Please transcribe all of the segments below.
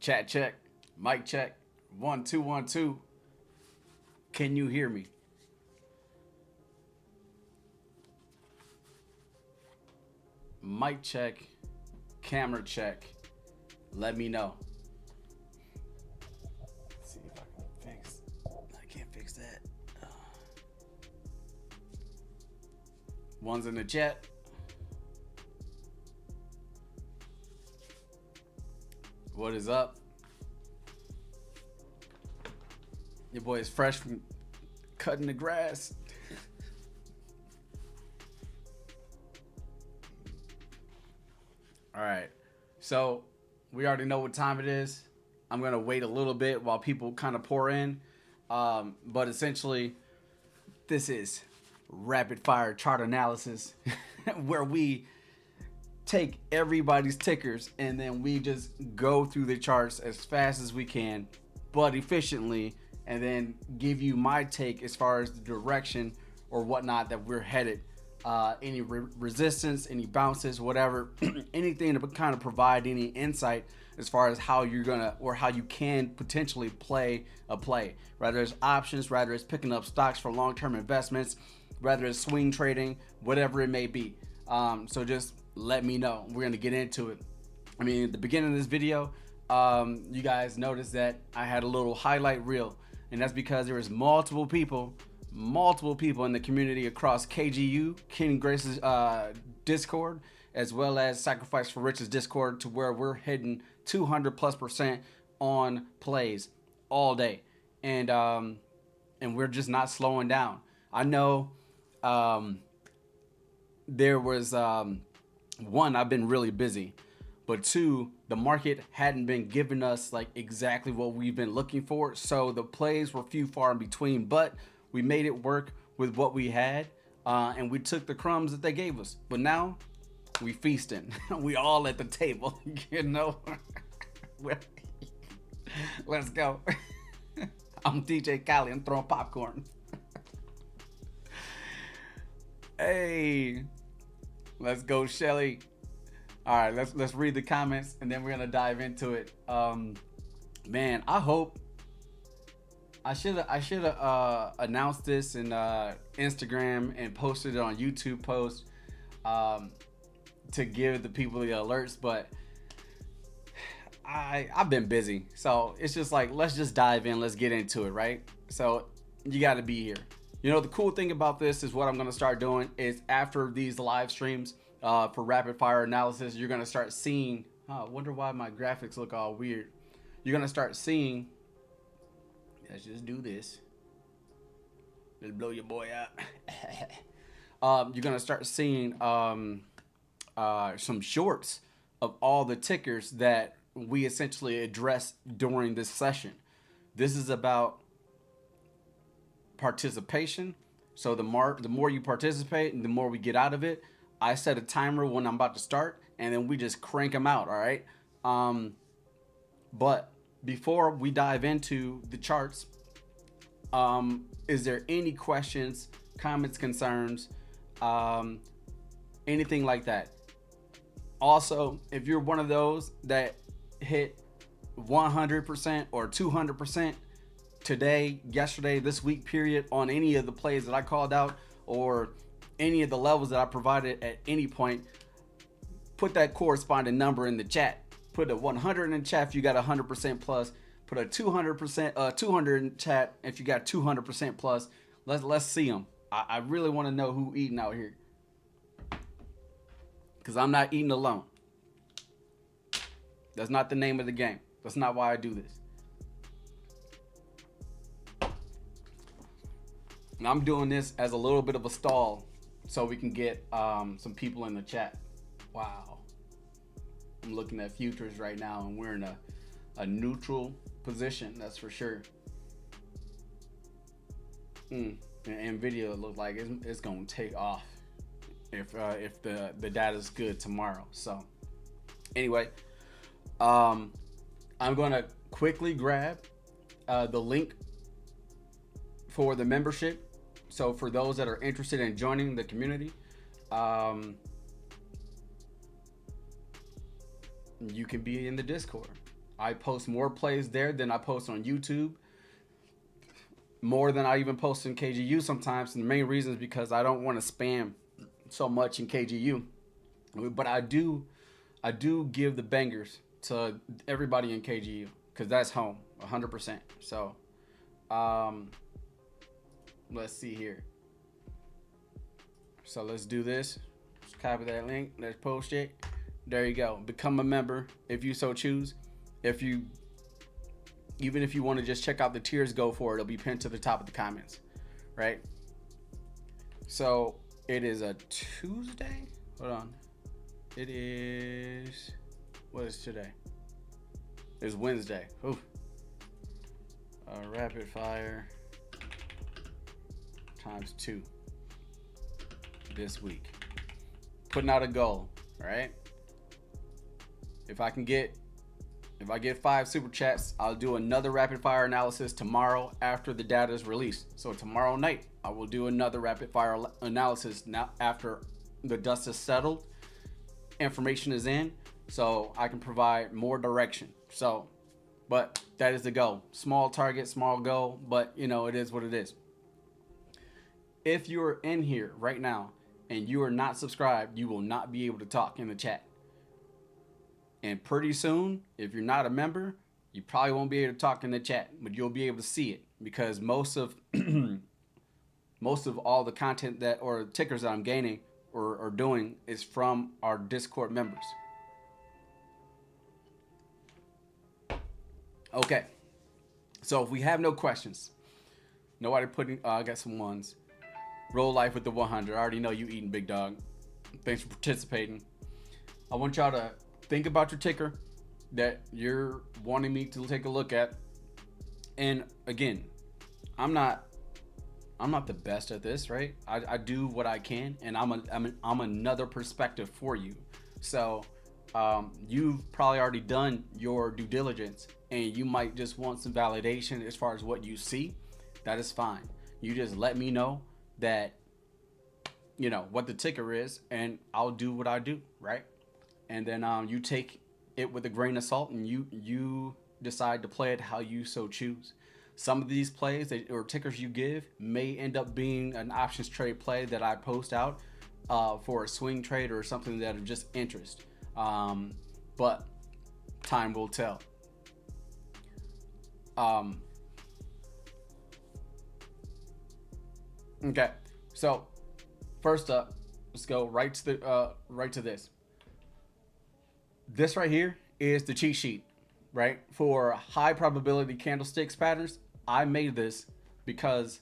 Chat check. Mic check. 1 2 1 2. Can you hear me? Mic check. Camera check. Let me know. Let's see if I can fix. I can't fix that. One's in the chat. What is up? Your boy is fresh from cutting the grass. All right. So we already know what time it is. I'm going to wait a little bit while people kind of pour in. But essentially, this is rapid fire chart analysis where we take everybody's tickers and then we just go through the charts as fast as we can, but efficiently, and then give you my take as far as the direction or whatnot that we're headed. Any resistance, any bounces, whatever, anything to kind of provide any insight as far as how you're gonna or how you can potentially play a play, whether it's options, whether it's picking up stocks for long-term investments, whether it's swing trading, whatever it may be. So just let me know. We're gonna get into it. I mean, at the beginning of this video, you guys noticed that I had a little highlight reel, and that's because there was multiple people in the community across KGU, King Grace's Discord, as well as Sacrifice4Riches Discord, to where we're hitting 200+% on plays all day, and we're just not slowing down. I know there was one, I've been really busy, but two, the market hadn't been giving us like exactly what we've been looking for, so the plays were few far in between, but we made it work with what we had, and we took the crumbs that they gave us. But now we feasting. We all at the table, you know. Let's go. I'm DJ Khaled. I'm throwing popcorn. Hey, let's go, Shelly. All right, let's read the comments and then we're gonna dive into it. Man, I hope. I should have announced this in Instagram and posted it on YouTube post to give the people the alerts, but I've been busy, so it's just like, let's just dive in, let's get into it, right? So you got to be here. You know, the cool thing about this is what I'm going to start doing is after these live streams for rapid fire analysis, you're going to start seeing, I wonder why my graphics look all weird. You're going to start seeing, let's just do this. Let's blow your boy out. You're going to start seeing some shorts of all the tickers that we essentially address during this session. This is about participation. So the more you participate and the more we get out of it. I set a timer when I'm about to start and then we just crank them out, all right? But before we dive into the charts, is there any questions, comments, concerns, anything like that? Also, if you're one of those that hit 100% or 200% today, yesterday, this week period on any of the plays that I called out or any of the levels that I provided at any point, put that corresponding number in the chat. Put a 100 in chat if you got 100% plus. Put a 200%, 200 in chat if you got 200% plus. Let's see them. I really want to know who eating out here, because I'm not eating alone. That's not the name of the game. That's not why I do this. And I'm doing this as a little bit of a stall so we can get some people in the chat. Wow. I'm looking at futures right now and we're in a neutral position, that's for sure. And NVDA look like it's gonna take off if the data is good tomorrow. So anyway, I'm gonna quickly grab the link for the membership. So for those that are interested in joining the community, you can be in the Discord. I post more plays there than I post on YouTube, more than I even post in KGU sometimes. And the main reason is because I don't want to spam so much in KGU, but I do give the bangers to everybody in KGU because that's home 100%. So let's see here. So let's do this. Let's copy that link. Let's post it. There you go. Become a member if you so choose. Even if you want to just check out the tiers, go for it. It'll be pinned to the top of the comments, right? So it is a Tuesday. Hold on. It is, what is today? It's Wednesday. Ooh. Rapid fire times 2 this week. Putting out a goal, right? If I get 5 super chats, I'll do another rapid fire analysis tomorrow after the data is released. So tomorrow night, I will do another rapid fire analysis now after the dust is settled, information is in, so I can provide more direction. So, but that is the goal. Small target, small goal, but you know, it is what it is. If you're in here right now and you are not subscribed, you will not be able to talk in the chat. And pretty soon, if you're not a member, you probably won't be able to talk in the chat, but you'll be able to see it because most of all the content that or tickers that I'm gaining or doing is from our Discord members. Okay, so if we have no questions, nobody putting, I got some ones. Roll life with the 100. I already know you eating, big dog. Thanks for participating. I want y'all to think about your ticker that you're wanting me to take a look at. And again, I'm not the best at this, right? I do what I can, and I'm another perspective for you. So you've probably already done your due diligence, and you might just want some validation as far as what you see. That is fine. You just let me know that you know what the ticker is, and I'll do what I do, right? And then you take it with a grain of salt, and you decide to play it how you so choose. Some of these plays or tickers you give may end up being an options trade play that I post out for a swing trade or something that of just interest. But time will tell. Okay, so first up, let's go right to this. This right here is the cheat sheet, right? For high probability candlesticks patterns. I made this because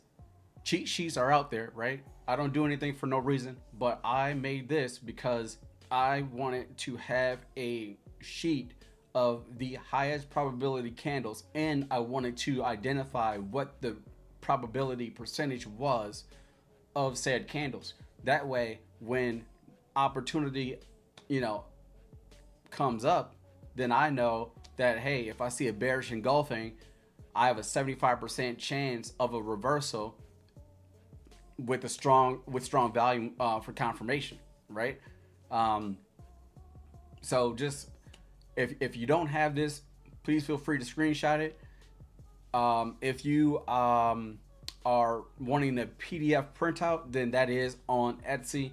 cheat sheets are out there, right? I don't do anything for no reason, but I made this because I wanted to have a sheet of the highest probability candles, and I wanted to identify what the probability percentage was of said candles. That way, when opportunity, comes up, then I know that, hey, if I see a bearish engulfing, I have a 75% chance of a reversal with strong value for confirmation, right? So just if you don't have this, please feel free to screenshot it. If you are wanting a PDF printout, then that is on Etsy.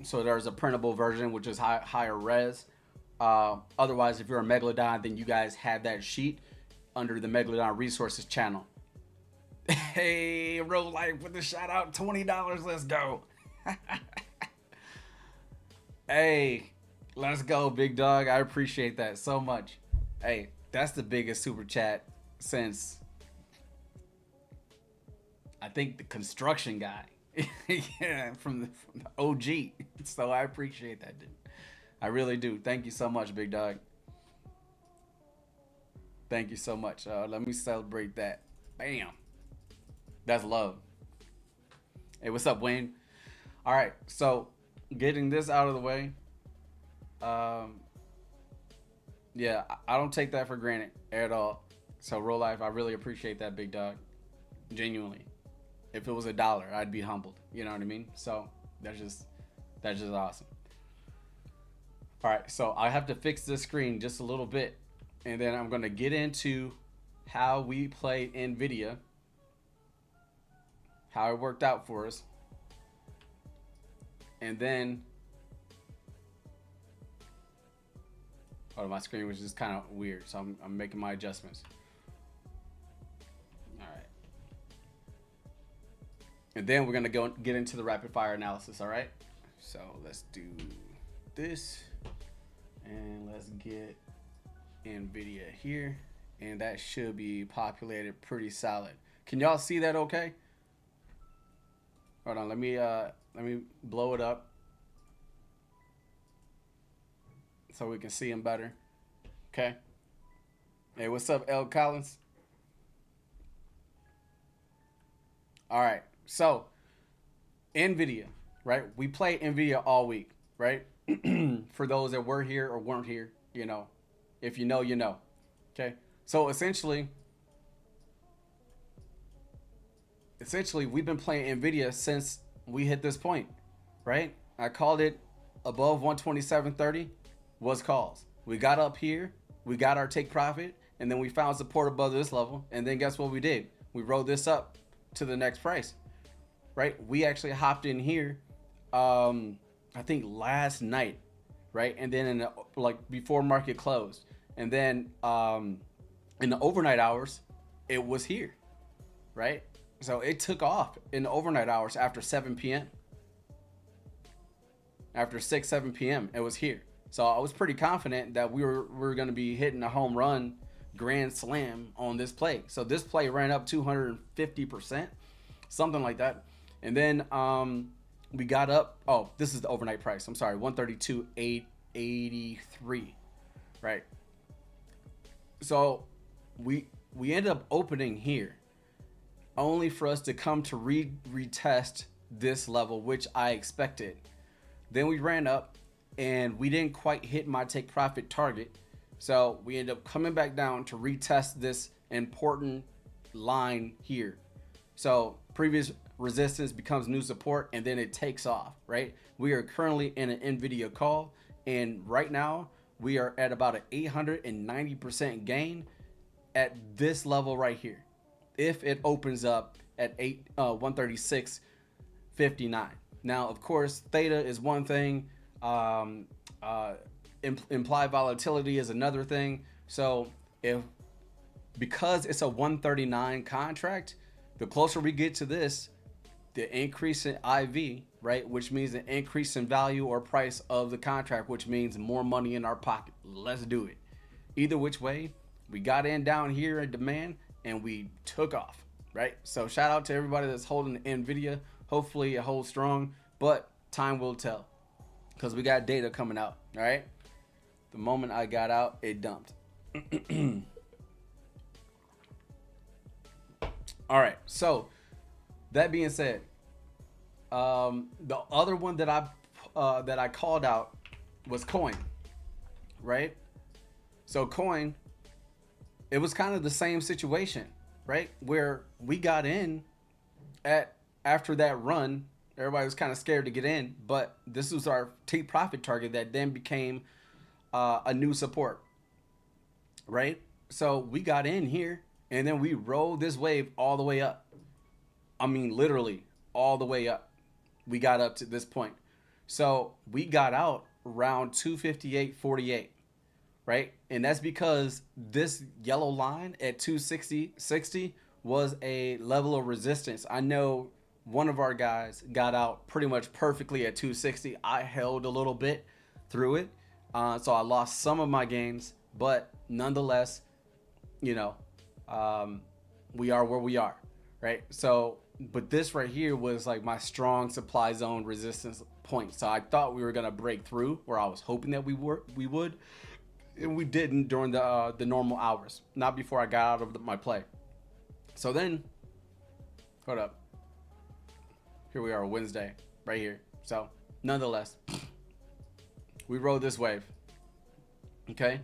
So there's a printable version, which is higher res. Otherwise, if you're a Megalodon, then you guys have that sheet under the Megalodon Resources channel. Hey, Roll Life with the shout out, $20. Let's go. Hey, let's go, big dog. I appreciate that so much. Hey, that's the biggest super chat since I think the construction guy. Yeah, from the OG. So I appreciate that, dude. I really do. Thank you so much, big dog. Thank you so much. Let me celebrate that. Bam. That's love. Hey, what's up, Wayne? All right, so getting this out of the way. Yeah, I don't take that for granted at all. So Roll Life, I really appreciate that, big dog. Genuinely. If it was $1, I'd be humbled. You know what I mean? So that's just awesome. All right, so I have to fix this screen just a little bit and then I'm going to get into how we played NVIDIA, how it worked out for us, and then my screen was just kind of weird, so I'm making my adjustments. All right, and then we're gonna get into the rapid fire analysis. All right, so let's do this, and let's get NVIDIA here, and that should be populated pretty solid. Can y'all see that? Okay. Hold on, let me blow it up so we can see him better. Okay. Hey, what's up, L. Collins? All right. So, NVIDIA, right? We played NVIDIA all week, right? For those that were here or weren't here, you know. If you know, you know. Okay. So, essentially, we've been playing NVIDIA since we hit this point, right? I called it above 127.30 was calls. We got up here, we got our take profit, and then we found support above this level. And then guess what we did? We rode this up to the next price, right? We actually hopped in here, I think last night, right? And then in the, like before market closed, and then in the overnight hours, it was here, right? So it took off in the overnight hours after 7 p.m. After 7 p.m. it was here. So I was pretty confident that we were going to be hitting a home run grand slam on this play. So this play ran up 250%, something like that. And then we got up. Oh, this is the overnight price. I'm sorry, 132.883, right? So we ended up opening here, only for us to come to retest this level, which I expected. Then we ran up and we didn't quite hit my take profit target. So we ended up coming back down to retest this important line here. So previous resistance becomes new support, and then it takes off, right? We are currently in an NVIDIA call, and right now we are at about an 890% gain at this level right here, if it opens up at 136.59. Now, of course, theta is one thing. Implied volatility is another thing. So because it's a 139 contract, the closer we get to this, the increase in IV, right, which means the increase in value or price of the contract, which means more money in our pocket. Let's do it. Either which way, we got in down here in demand and we took off, right? So shout out to everybody that's holding the NVIDIA. Hopefully it holds strong, but time will tell because we got data coming out, all right? The moment I got out, it dumped. All right, so that being said, the other one that I called out was Coin, right? So Coin, it was kind of the same situation, right? Where we got in after that run, everybody was kind of scared to get in, but this was our take profit target that then became a new support, right? So we got in here and then we rode this wave all the way up. I mean, literally all the way up. We got up to this point. So we got out around 258.48, right? And that's because this yellow line at 260.60 was a level of resistance. I know one of our guys got out pretty much perfectly at 260. I held a little bit through it. So I lost some of my gains, but nonetheless, you know, we are where we are, right? So, but this right here was like my strong supply zone resistance point. So I thought we were going to break through, or I was hoping that we would, and we didn't during the normal hours, not before I got out of my play. So then, hold up. Here we are, Wednesday, right here. So nonetheless, we rode this wave. Okay.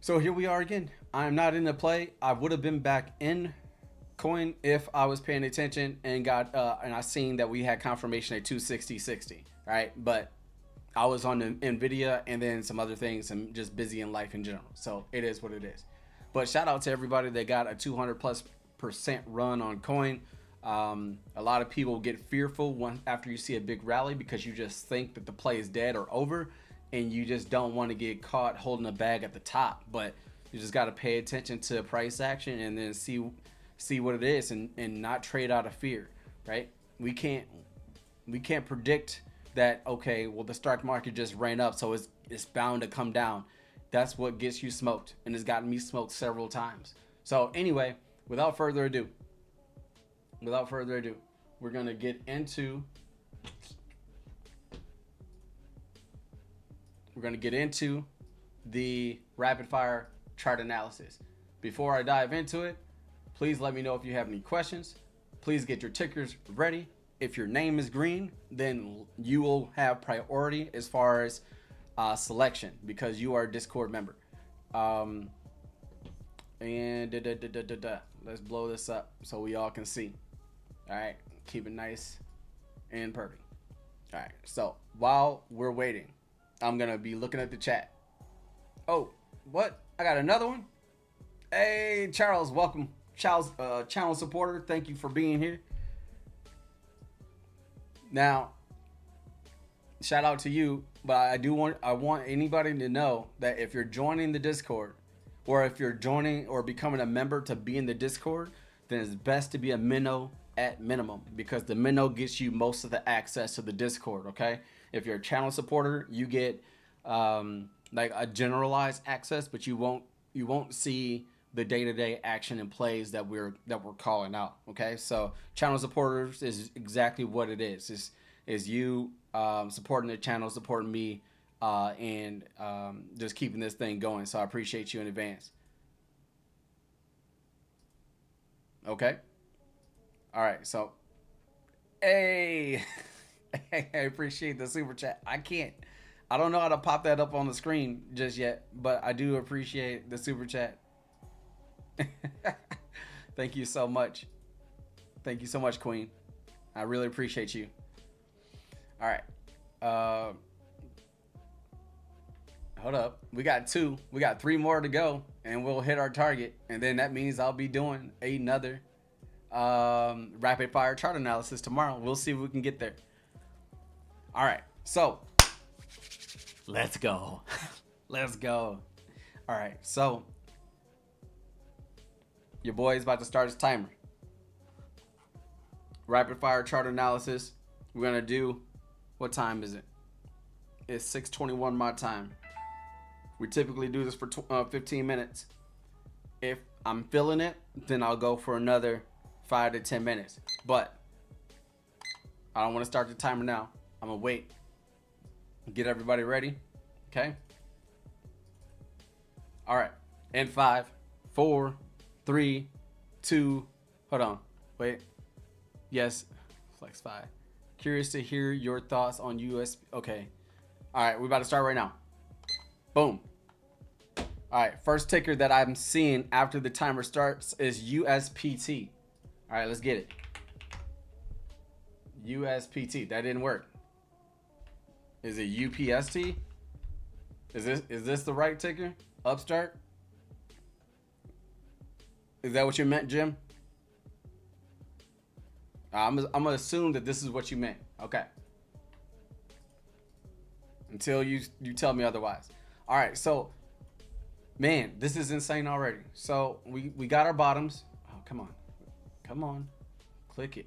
So here we are again. I'm not in the play. I would have been back in Coin if I was paying attention and got and I seen that we had confirmation at 260.60. Right. But I was on the NVDA and then some other things and just busy in life in general. So it is what it is. But shout out to everybody that got a 200+% run on coin. A lot of people get fearful after you see a big rally because you just think that the play is dead or over, and you just don't want to get caught holding a bag at the top. But you just got to pay attention to price action and then see what it is, and not trade out of fear, right? We can't predict that, okay, well, the stock market just ran up, so it's bound to come down. That's what gets you smoked, and it's gotten me smoked several times. So anyway, without further ado, we're gonna get into the rapid fire chart analysis. Before I dive into it, please let me know if you have any questions. Please get your tickers ready. If your name is green, then you will have priority as far as selection because you are a Discord member. Let's blow this up so we all can see. All right, keep it nice and perfect. All right, so while we're waiting, I'm gonna be looking at the chat. Oh, what? I got another one. Hey, Charles, welcome. Charles, channel supporter, thank you for being here. Now, shout out to you, but I want anybody to know that if you're joining the Discord, or if you're joining or becoming a member to be in the Discord, then it's best to be a minnow at minimum, because the minnow gets you most of the access to the Discord. Okay, if you're a channel supporter, you get like a generalized access, but you won't see the day-to-day action and plays that we're calling out. Okay, so channel supporters is exactly what it is. Is you supporting the channel, supporting me, and just keeping this thing going. So I appreciate you in advance. Okay. All right. So, hey, I appreciate the super chat. I don't know how to pop that up on the screen just yet, but I do appreciate the super chat. Thank you so much. Thank you so much, Queen. I really appreciate you. All right. Hold up. We got 3 more to go, and we'll hit our target. And then that means I'll be doing another rapid fire chart analysis tomorrow. We'll see if we can get there. All right. So let's go. Let's go. All right. So your boy is about to start his timer. Rapid fire chart analysis. We're going to do, what time is it? It's 6:21 my time. We typically do this for 15 minutes. If I'm feeling it, then I'll go for another 5 to 10 minutes. But I don't want to start the timer now. I'm going to wait. Get everybody ready. Okay? All right. In 5, 4, 3, 2, hold on. Wait. Yes. Flex 5. Curious to hear your thoughts on USB. Okay. All right. We're about to start right now. Boom. All right. First ticker that I'm seeing after the timer starts is USPT. All right. Let's get it. USPT. That didn't work. Is it UPST? Is this the right ticker? Upstart? Is that what you meant, Jim? I'm gonna assume that this is what you meant. Okay. Until you tell me otherwise. All right. So, man, this is insane already. So we got our bottoms. Oh, come on, come on, click it.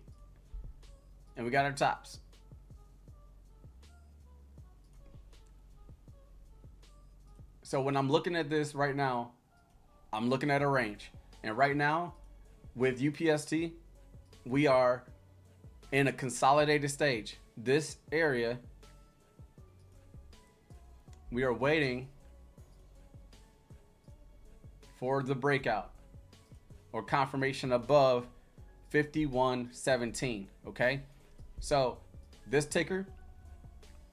And we got our tops. So when I'm looking at this right now, I'm looking at a range. And right now, with UPST, we are in a consolidated stage. This area, we are waiting for the breakout or confirmation above 51.17. Okay, so this ticker,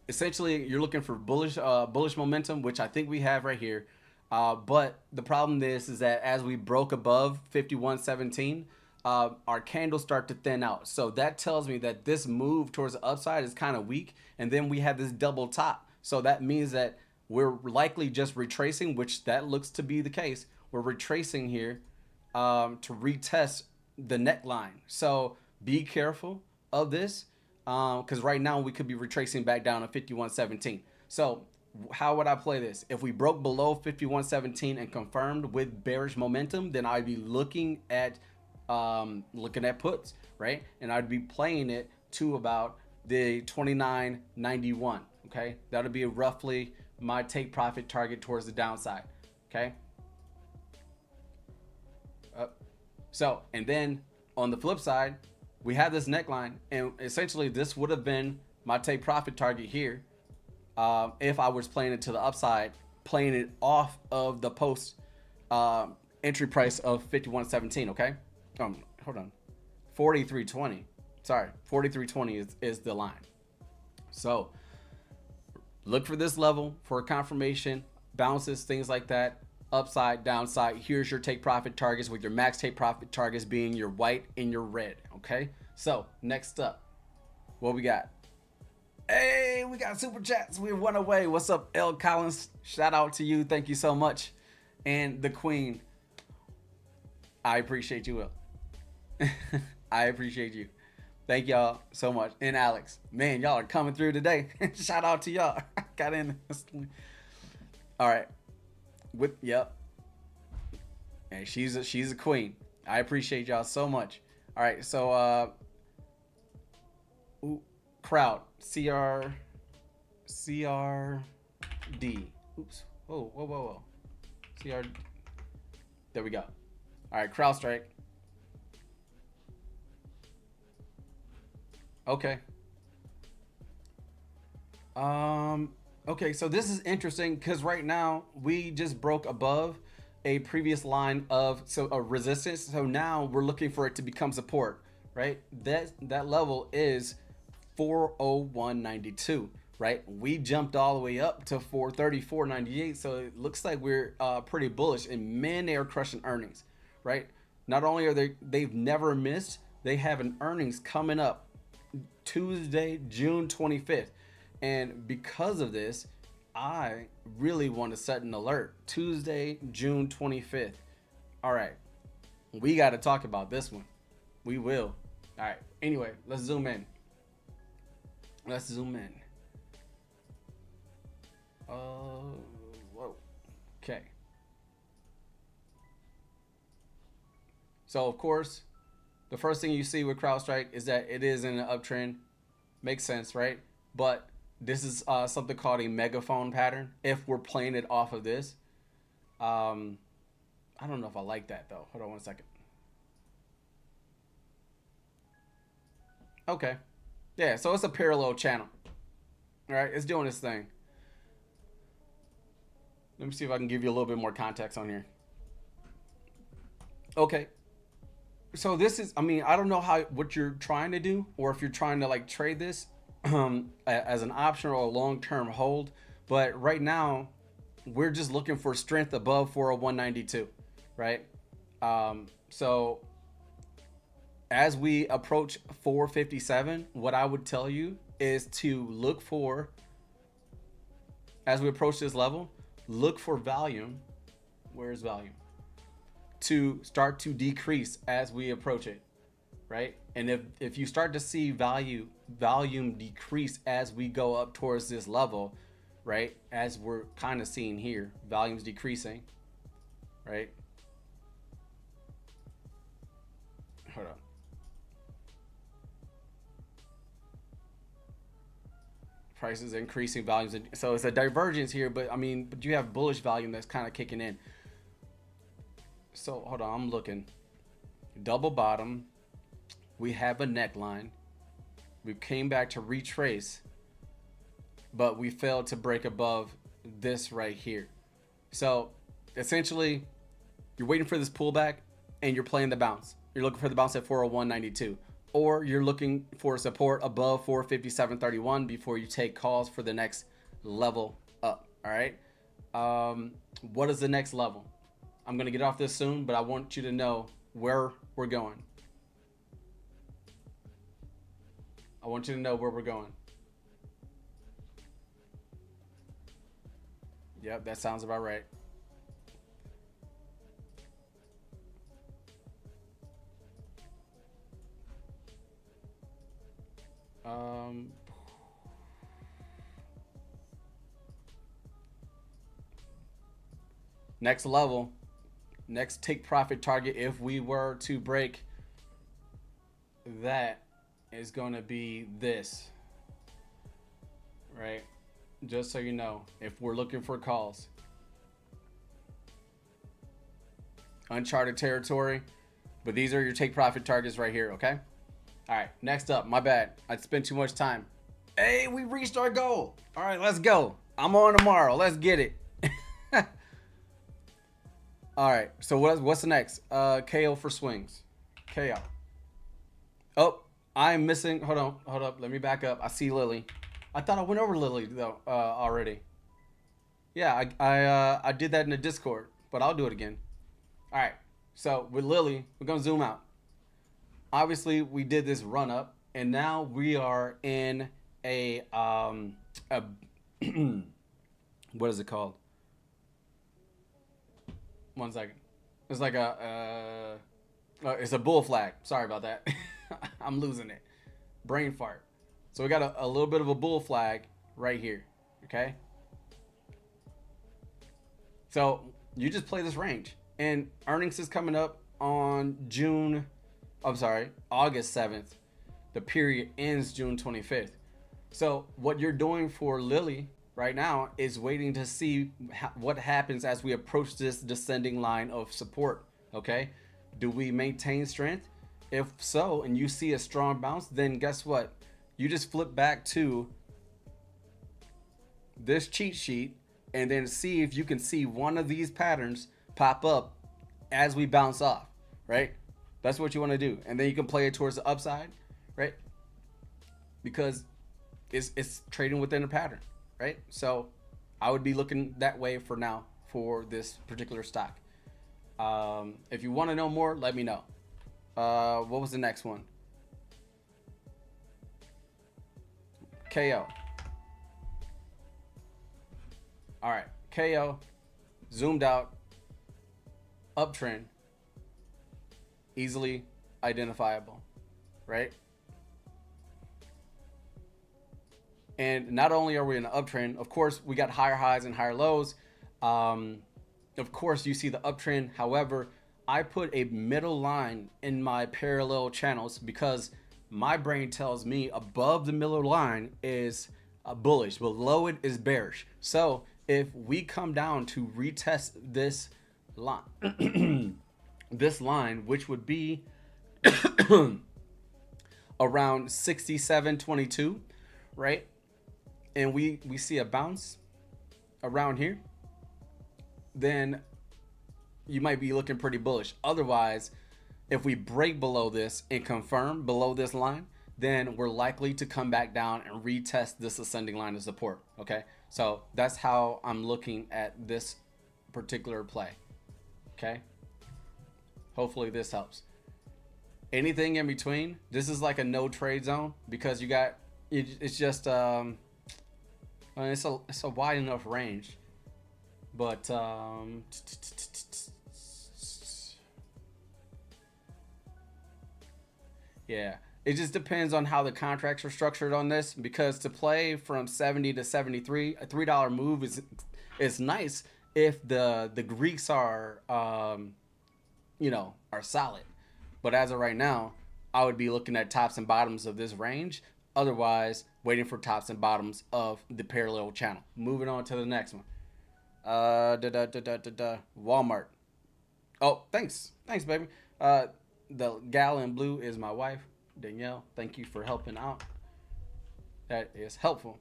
essentially, you're looking for bullish momentum, which I think we have right here. But the problem is that as we broke above 51.17, our candles start to thin out. So that tells me that this move towards the upside is kind of weak. And then we have this double top. So that means that we're likely just retracing, which that looks to be the case. We're retracing here to retest the neckline. So be careful of this because right now we could be retracing back down to 51.17. So how would I play this? If we broke below 51.17 and confirmed with bearish momentum, then I'd be looking at puts, right? And I'd be playing it to about the 29.91. Okay, that would be roughly my take profit target towards the downside. Okay. So, and then on the flip side, we have this neckline, and essentially this would have been my take profit target here. If I was playing it to the upside, playing it off of the post entry price of 51.17. Okay. Hold on. 43.20. Sorry, 43.20 is the line. So look for this level for confirmation, bounces, things like that. Upside, downside. Here's your take profit targets, with your max take profit targets being your white and your red. Okay. So next up, what we got? Hey, we got super chats. We're one away. What's up, L Collins? Shout out to you. Thank you so much. And the Queen. I appreciate you, Will. I appreciate you. Thank y'all so much. And Alex, man, y'all are coming through today. Shout out to y'all. Got in. All right. Yep. And she's a queen. I appreciate y'all so much. All right. So crowd CRD. Oops. Whoa. CR. There we go. All right. Crowd strike. Okay. Okay, so this is interesting because right now we just broke above a previous line of a resistance. So now we're looking for it to become support, right? That level is 401.92, right? We jumped all the way up to 434.98, so it looks like we're pretty bullish. And man, they are crushing earnings, right? Not only are they've never missed, they have an earnings coming up Tuesday, June 25th. And because of this, I really want to set an alert. Tuesday, June 25th. All right. We got to talk about this one. We will. All right. Anyway, let's zoom in. Whoa. Okay. So, of course, the first thing you see with CrowdStrike is that it is in an uptrend. Makes sense, right? But this is something called a megaphone pattern. If we're playing it off of this, I don't know if I like that though. Hold on one second. Okay, yeah. So it's a parallel channel. All right, it's doing its thing. Let me see if I can give you a little bit more context on here. Okay. So this is, I mean, I don't know what you're trying to do, or if you're trying to like trade this as an option or a long-term hold, but right now we're just looking for strength above 401.92, right? So as we approach 457, what I would tell you is to look for, as we approach this level, look for volume. Where's volume? To start to decrease as we approach it, right? And if you start to see volume decrease as we go up towards this level, right? As we're kind of seeing here, volume's decreasing, right? Hold on. Prices increasing, volumes. So it's a divergence here, but I mean, but you have bullish volume that's kind of kicking in. So hold on, I'm looking. Double bottom. We have a neckline. We came back to retrace, but we failed to break above this right here. So essentially, you're waiting for this pullback and you're playing the bounce. You're looking for the bounce at 401.92, or you're looking for support above 457.31 before you take calls for the next level up. All right. What is the next level? I'm going to get off this soon, but I want you to know where we're going. I want you to know where we're going. Yep, that sounds about right. Um, Next level, next take profit target, if we were to break that, is going to be this, right? Just so you know, if we're looking for calls, uncharted territory, but these are your take profit targets right here. Okay. All right. Next up, my bad, I spent too much time. Hey, we reached our goal. All right, let's go. I'm on tomorrow. Let's get it. All right. So what's the next? KO for swings. KO. Oh, I'm missing. Hold on. Hold up. Let me back up. I see Lily. I thought I went over Lily though already. Yeah, I did that in the Discord, but I'll do it again. All right. So with Lily, we're gonna zoom out. Obviously, we did this run up, and now we are in a what is it called? 1 second. It's like it's a bull flag. Sorry about that. I'm losing it. Brain fart. So we got a little bit of a bull flag right here. Okay. So you just play this range, and earnings is coming up on August 7th. The period ends June 25th. So what you're doing for Lily right now is waiting to see what happens as we approach this descending line of support. Okay. Do we maintain strength? If so, and you see a strong bounce, then guess what? You just flip back to this cheat sheet and then see if you can see one of these patterns pop up as we bounce off, right? That's what you want to do. And then you can play it towards the upside, right? Because it's trading within a pattern, right? So I would be looking that way for now for this particular stock. If you want to know more, let me know. What was the next one? KO. All right, KO, zoomed out, uptrend, easily identifiable, right? And not only are we in an uptrend, of course, we got higher highs and higher lows. Of course, you see the uptrend. However, I put a middle line in my parallel channels because my brain tells me above the middle line is bullish, below it is bearish. So if we come down to retest this line, this line, which would be around 67.22, right? And we see a bounce around here, then you might be looking pretty bullish. Otherwise, if we break below this and confirm below this line, then we're likely to come back down and retest this ascending line of support. Okay, so that's how I'm looking at this particular play. Okay, hopefully this helps. Anything in between, this is like a no trade zone because you got it's just it's a wide enough range, but yeah, it just depends on how the contracts are structured on this, because to play from 70 to 73, a $3 move is nice if the Greeks are are solid. But as of right now, I would be looking at tops and bottoms of this range. Otherwise, waiting for tops and bottoms of the parallel channel. Moving on to the next one. Walmart. Oh, thanks, baby. The gal in blue is my wife, Danielle. Thank you for helping out. That is helpful.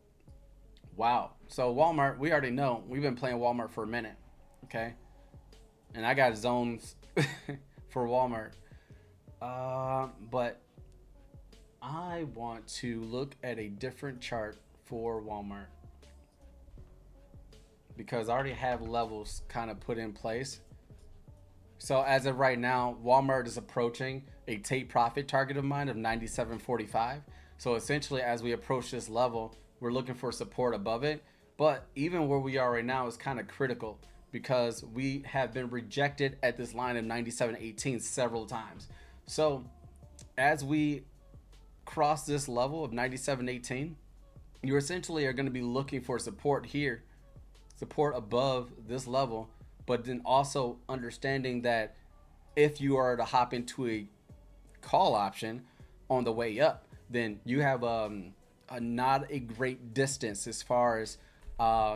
Wow. So Walmart, we already know. We've been playing Walmart for a minute. Okay. And I got zones for Walmart. But I want to look at a different chart for Walmart because I already have levels kind of put in place. So as of right now, Walmart is approaching a take profit target of mine of 97.45. So essentially, as we approach this level, we're looking for support above it. But even where we are right now is kind of critical because we have been rejected at this line of 97.18 several times. So as we cross this level of 97.18, you essentially are going to be looking for support here, support above this level, but then also understanding that if you are to hop into a call option on the way up, then you have a not a great distance as far as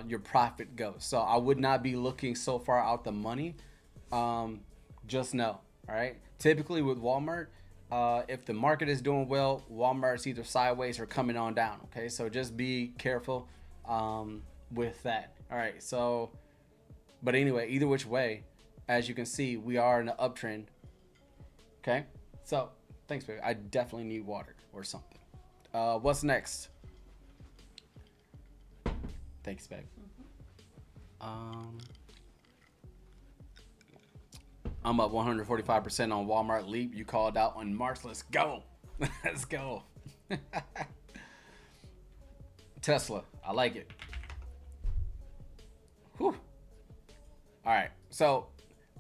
your profit goes. So I would not be looking so far out the money. Just know, all right. Typically with Walmart, if the market is doing well, Walmart's either sideways or coming on down. Okay, so just be careful with that. All right. So, but anyway, either which way, as you can see, we are in an uptrend. Okay, so thanks, baby. I definitely need water or something. What's next? Thanks, babe. I'm up 145% on Walmart Leap. You called out on March. Let's go. Let's go. Tesla. I like it. Whew. All right. So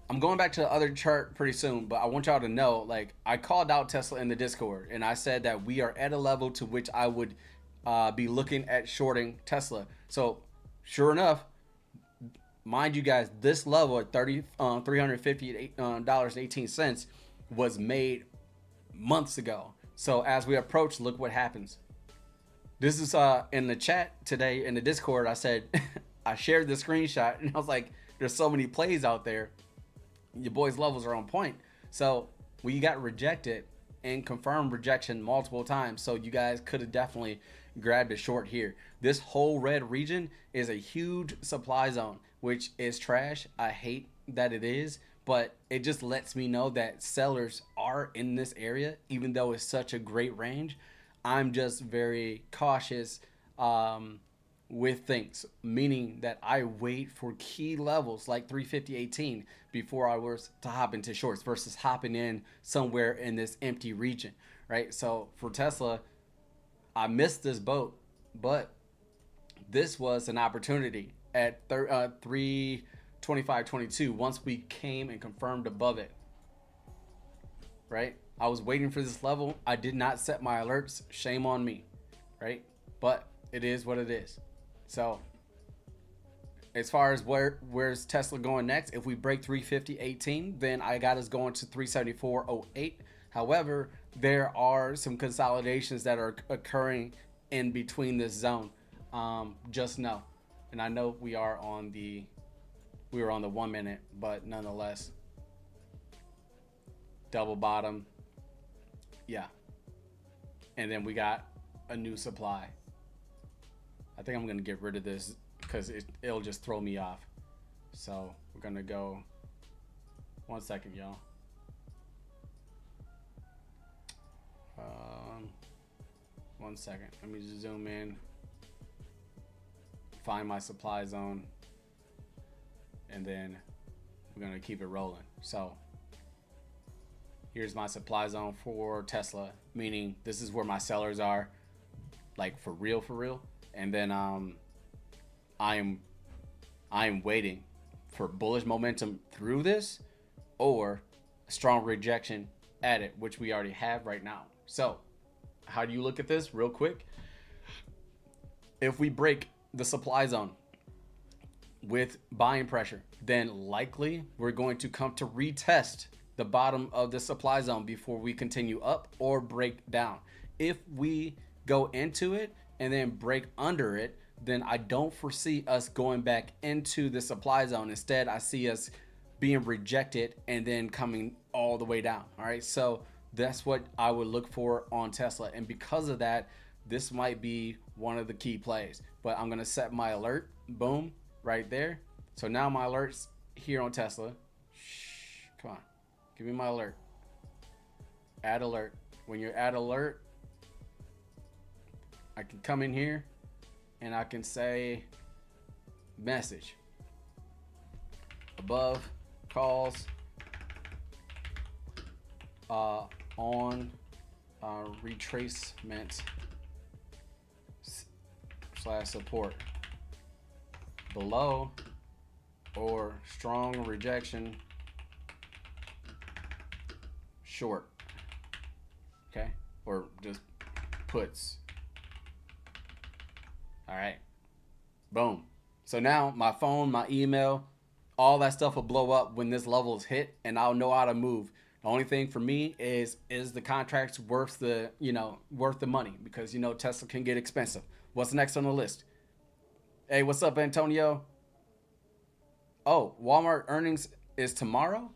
I'm going back to the other chart pretty soon, but I want y'all to know, like, I called out Tesla in the Discord, and I said that we are at a level to which I would be looking at shorting Tesla. So sure enough, mind you guys, this level at $350.18 was made months ago. So as we approach, look what happens. This is in the chat today in the Discord. I said, I shared the screenshot and I was like, there's so many plays out there. Your boys' levels are on point. So we got rejected and confirmed rejection multiple times. So you guys could have definitely grabbed a short here. This whole red region is a huge supply zone, which is trash. I hate that it is, but it just lets me know that sellers are in this area, even though it's such a great range. I'm just very cautious with things, meaning that I wait for key levels like 350.18 before I was to hop into shorts versus hopping in somewhere in this empty region, right? So for Tesla, I missed this boat, but this was an opportunity at 325.22 once we came and confirmed above it, right? I was waiting for this level. I did not set my alerts. Shame on me, right? But it is what it is. So as far as where's Tesla going next, if we break 350.18, then I got us going to 374.08. However, there are some consolidations that are occurring in between this zone. Just know, and I know we were on the 1 minute, but nonetheless, double bottom, yeah, and then we got a new supply. I think I'm gonna get rid of this because it'll just throw me off. So we're gonna go 1 second, y'all. 1 second. Let me just zoom in, find my supply zone, and then we're gonna keep it rolling. So here's my supply zone for Tesla, meaning this is where my sellers are, like for real. And then I am waiting for bullish momentum through this or a strong rejection at it, which we already have right now. So how do you look at this real quick? If we break the supply zone with buying pressure, then likely we're going to come to retest the bottom of the supply zone before we continue up or break down. If we go into it and then break under it, then I don't foresee us going back into the supply zone. Instead, I see us being rejected and then coming all the way down. All right, so that's what I would look for on Tesla. And because of that, this might be one of the key plays. But I'm gonna set my alert, boom, right there. So now my alert's here on Tesla. Shh, come on, give me my alert. Add alert. When you're at alert, I can come in here and I can say message above calls on retracement / support. below or strong rejection short. Okay, or just puts. All right, boom. So now my phone, my email, all that stuff will blow up when this level is hit, and I'll know how to move. The only thing for me is the contracts worth the, worth the money, because Tesla can get expensive. What's next on the list? Hey, what's up, Antonio? Oh, Walmart earnings is tomorrow?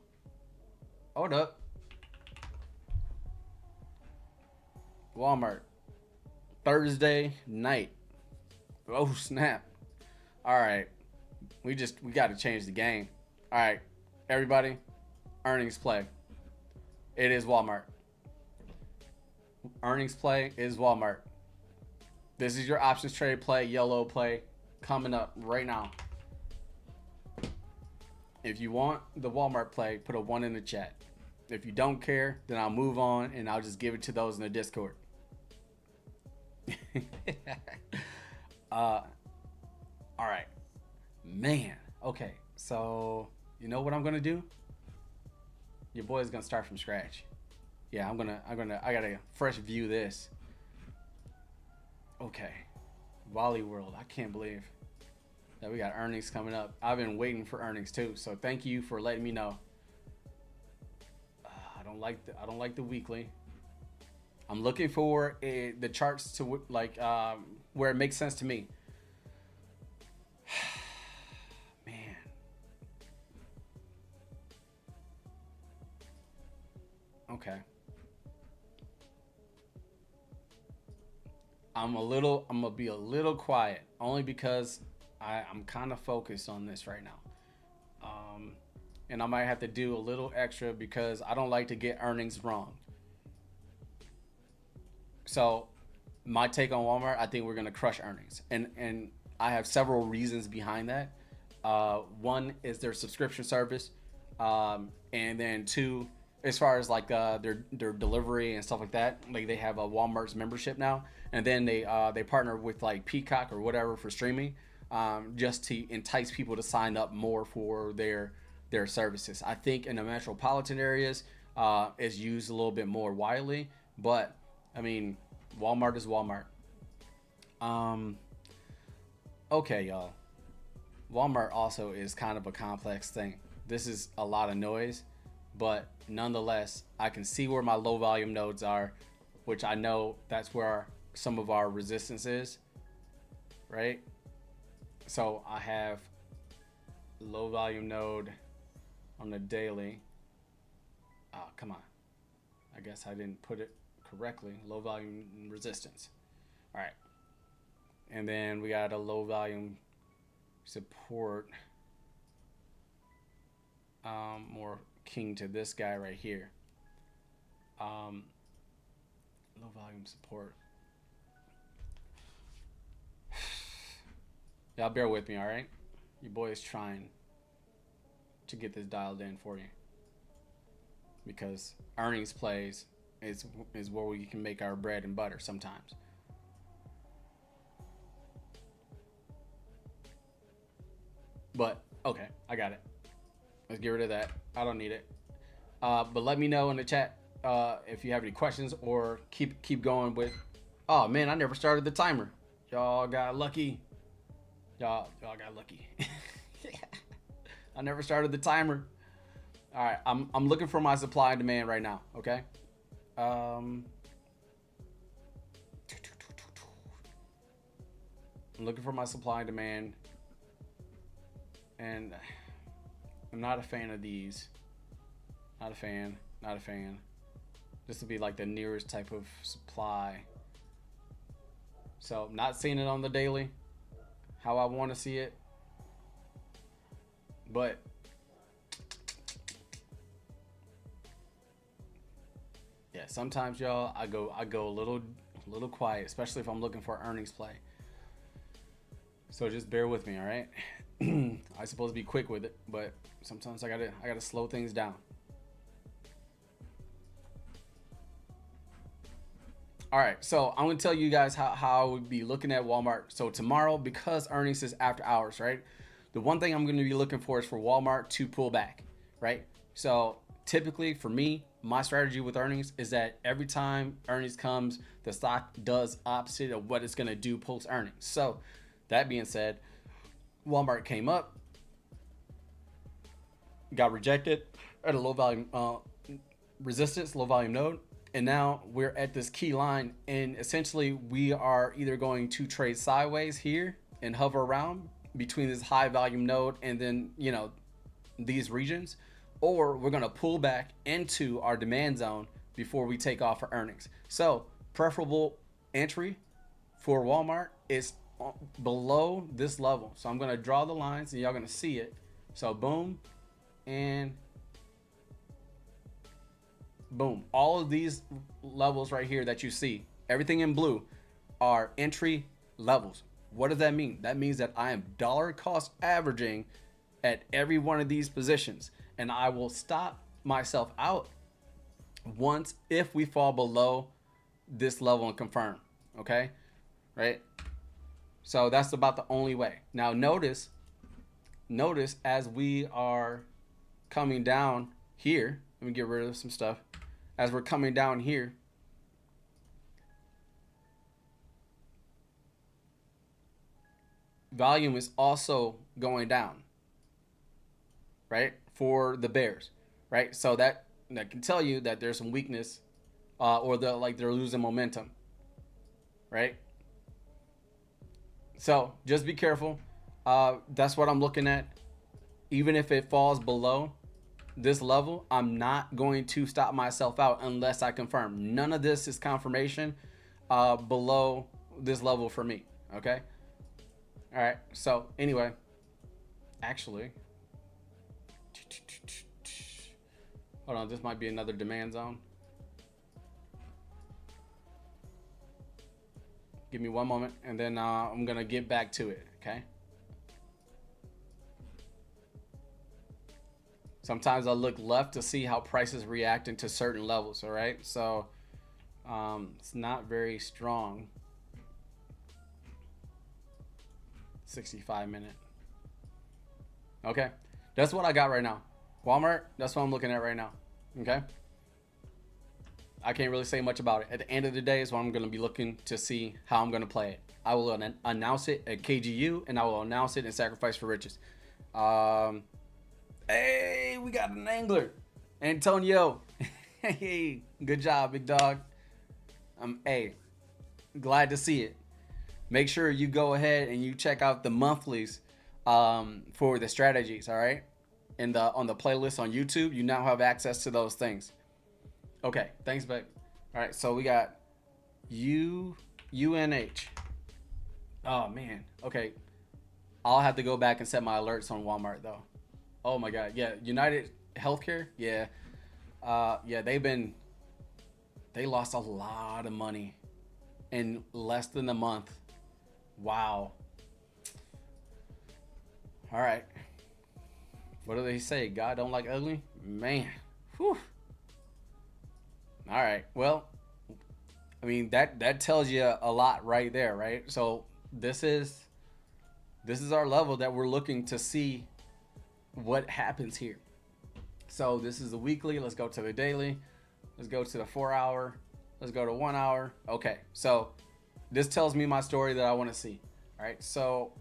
Hold up. Walmart Thursday night. Oh snap. All right. We got to change the game. All right, everybody, earnings play. It is Walmart. Earnings play is Walmart. This is your options trade play, yellow play, coming up right now. If you want the Walmart play, put a 1 in the chat. If you don't care, then I'll move on and I'll just give it to those in the Discord. All right, man. Okay, so you know what I'm gonna do? Your boy's gonna start from scratch. Yeah, I gotta fresh view this. Okay, Wally World. I can't believe that we got earnings coming up. I've been waiting for earnings too, so thank you for letting me know. I don't like the weekly. I'm looking for the charts to where it makes sense to me. Man. Okay. I'm gonna be a little quiet, only because I'm kind of focused on this right now. And I might have to do a little extra because I don't like to get earnings wrong. So my take on Walmart, I think we're gonna crush earnings, and I have several reasons behind that. One is their subscription service, and then two, as far as like their delivery and stuff like that. Like they have a Walmart's membership now, and then they partner with like Peacock or whatever for streaming, just to entice people to sign up more for their services. I think in the metropolitan areas, it's used a little bit more widely, but I mean, Walmart is Walmart. Okay, y'all. Walmart also is kind of a complex thing. This is a lot of noise, but nonetheless, I can see where my low volume nodes are, which I know that's where some of our resistance is, right? So I have low volume node on the daily. Oh, come on. I guess I didn't put it correctly. Low volume resistance. All right. And then we got a low volume support. More king to this guy right here. Low volume support. Y'all bear with me, all right? Your boy is trying to get this dialed in for you, because earnings plays is where we can make our bread and butter sometimes. But okay, I got it. Let's get rid of that. I don't need it. But let me know in the chat if you have any questions, or keep going with. Oh man, I never started the timer. Y'all got lucky. Y'all got lucky. I never started the timer. All right, I'm looking for my supply and demand right now. Okay. I'm looking for my supply and demand, and I'm not a fan of these. Not a fan. This would be like the nearest type of supply. So I'm not seeing it on the daily how I want to see it, but yeah, sometimes y'all I go a little quiet, especially if I'm looking for earnings play. So just bear with me, all right? I'm supposed to be quick with it, but sometimes I gotta slow things down. All right, so I'm gonna tell you guys how I would be looking at Walmart. So tomorrow, because earnings is after hours, right? the one thing I'm going to be looking for is for Walmart to pull back, right? So typically for me, my strategy with earnings is that every time earnings comes, the stock does opposite of what it's going to do post earnings. So that being said, Walmart came up, got rejected at a low volume resistance, low volume node. And now we're at this key line, and essentially we are either going to trade sideways here and hover around between this high volume node and then, you know, these regions, or we're going to pull back into our demand zone before we take off for earnings. So preferable entry for Walmart is below this level. So I'm going to draw the lines and y'all going to see it. So boom and boom. All of these levels right here that you see, everything in blue, are entry levels. What does that mean? That means that I am dollar cost averaging at every one of these positions, and I will stop myself out once if we fall below this level and confirm. Okay, right? So that's about the only way. Now notice as we are coming down here, let me get rid of some stuff. As we're coming down here, volume is also going down, right? For the bears, right? So that can tell you that there's some weakness, or they're losing momentum, right? So just be careful. That's what I'm looking at. Even if it falls below this level, I'm not going to stop myself out unless I confirm. None of this is confirmation below this level for me. Okay. All right. So anyway, actually, hold on. This might be another demand zone. Give me one moment, and then I'm gonna get back to it. Okay. Sometimes I'll look left to see how prices reacting to certain levels. All right. So it's not very strong. 65 minute. Okay. That's what I got right now. Walmart, that's what I'm looking at right now. Okay. I can't really say much about it. At the end of the day is what I'm going to be looking to see how I'm going to play it. I will announce it at KGU, and I will announce it in Sacrifice for Riches. Hey, we got an angler. Antonio. Hey, good job, big dog. Hey, glad to see it. Make sure you go ahead and you check out the monthlies for the strategies, all right? And on the playlist on YouTube, you now have access to those things. Okay, thanks, babe. All right, so we got UNH. Oh, man. Okay, I'll have to go back and set my alerts on Walmart, though. Oh, my God. Yeah, United Healthcare. Yeah. Yeah, they lost a lot of money in less than a month. Wow. All right. What do they say? God don't like ugly? Man. Whew. All right. Well, I mean, that tells you a lot right there, right? So this is our level that we're looking to see what happens here. So this is the weekly. Let's go to the daily. Let's go to the 4 hour. Let's go to 1 hour. Okay. So this tells me my story that I want to see. All right. So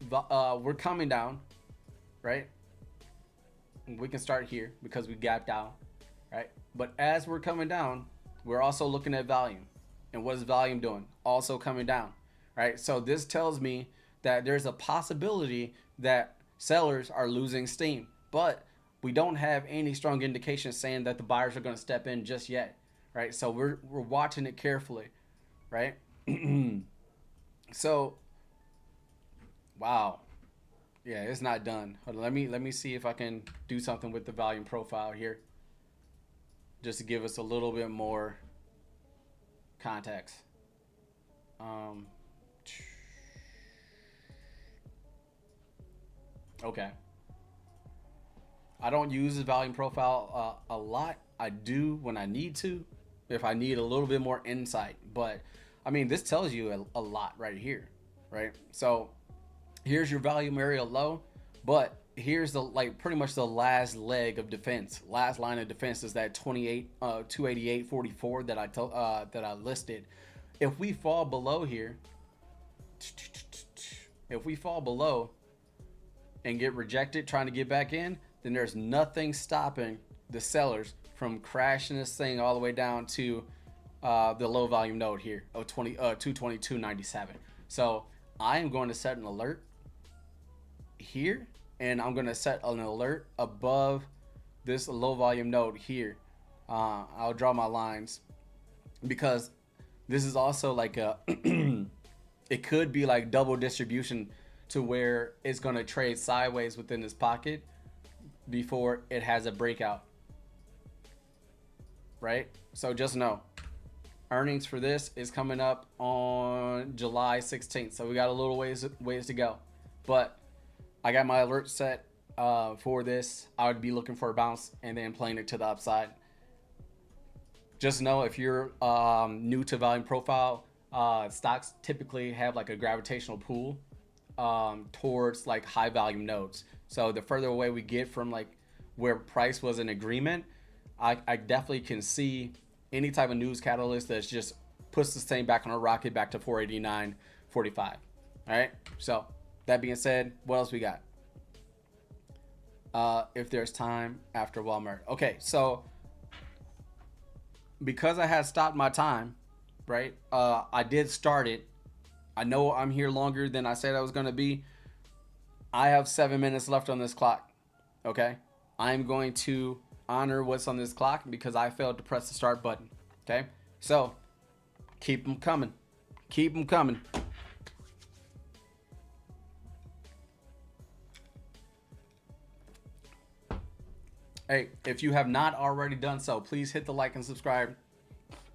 we're coming down, right? We can start here because we gapped out, right? But as we're coming down, we're also looking at volume. And what is volume doing? Also coming down, right? So this tells me that there's a possibility that sellers are losing steam, but we don't have any strong indications saying that the buyers are going to step in just yet, right? So we're watching it carefully, right? So, wow. Yeah, it's not done. Hold on, let me see if I can do something with the volume profile here, just to give us a little bit more context. Okay. I don't use the volume profile a lot. I do when I need to, if I need a little bit more insight. But I mean, this tells you a lot right here, right? So Here's your volume area low, but here's the pretty much the last leg of defense. Last line of defense is that 288.44 that I listed. If we fall below here, if we fall below and get rejected trying to get back in, then there's nothing stopping the sellers from crashing this thing all the way down to the low volume node here of 222.97. So I am going to set an alert here, and I'm going to set an alert above this low volume node here. I'll draw my lines because this is also like a it could be like double distribution to where it's going to trade sideways within this pocket before it has a breakout, right? So just know earnings for this is coming up on July 16th, so we got a little ways to go, but I got my alert set for this. I would be looking for a bounce and then playing it to the upside. Just know if you're new to volume profile, stocks typically have like a gravitational pull towards like high volume nodes. So the further away we get from like where price was in agreement, I definitely can see any type of news catalyst that just puts this thing back on a rocket back to 489.45. All right. So that being said, what else we got? If there's time after Walmart. Okay, so because I had stopped my time, right? I did start it. I know I'm here longer than I said I was going to be. I have 7 minutes left on this clock. Okay, I'm going to honor what's on this clock because I failed to press the start button. Okay, so keep them coming. Keep them coming. Hey, if you have not already done so, please hit the like and subscribe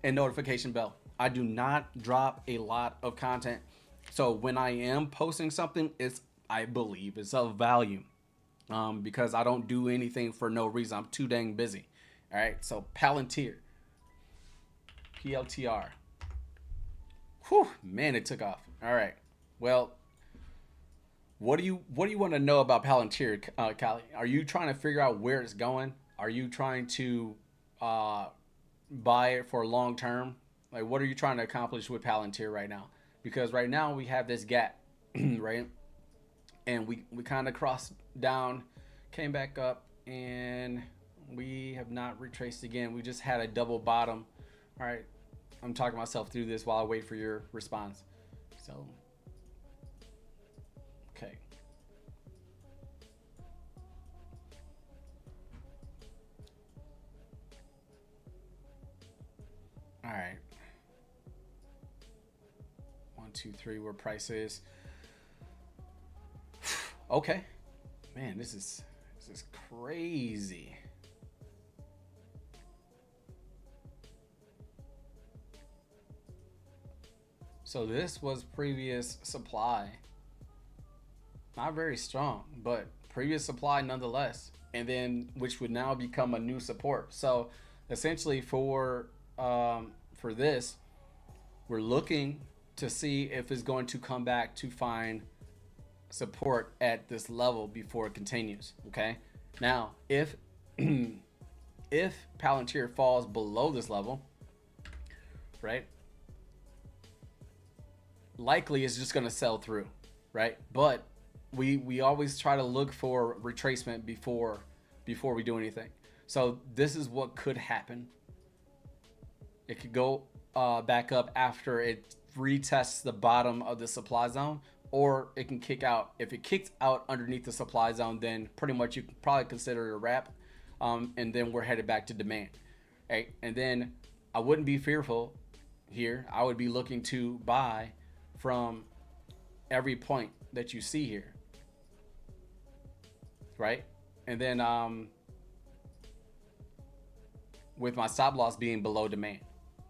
and notification bell. I do not drop a lot of content. So when I am posting something, I believe it's of value. Because I don't do anything for no reason. I'm too dang busy. All right. So Palantir, PLTR. Whew, man, it took off. All right. Well, what do you want to know about Palantir, Callie? Are you trying to figure out where it's going? Are you trying to buy it for long term? Like, what are you trying to accomplish with Palantir right now? Because right now we have this gap, right? And we kind of crossed down, came back up, and we have not retraced again. We just had a double bottom. All right, I'm talking myself through this while I wait for your response. So, okay. All right. 1, 2, 3, where price is. Okay, man, this is crazy. So this was previous supply, not very strong, but previous supply nonetheless, and then which would now become a new support. So essentially for this, we're looking to see if it's going to come back to find support at this level before it continues. Okay, now if Palantir falls below this level, right, likely it's just going to sell through, right? But we always try to look for retracement before we do anything. So this is what could happen. It could go back up after it retests the bottom of the supply zone, or it can kick out. If it kicks out underneath the supply zone, then pretty much you can probably consider it a wrap, and then we're headed back to demand, right? And then I wouldn't be fearful here. I would be looking to buy from every point that you see here, right? And then with my stop loss being below demand.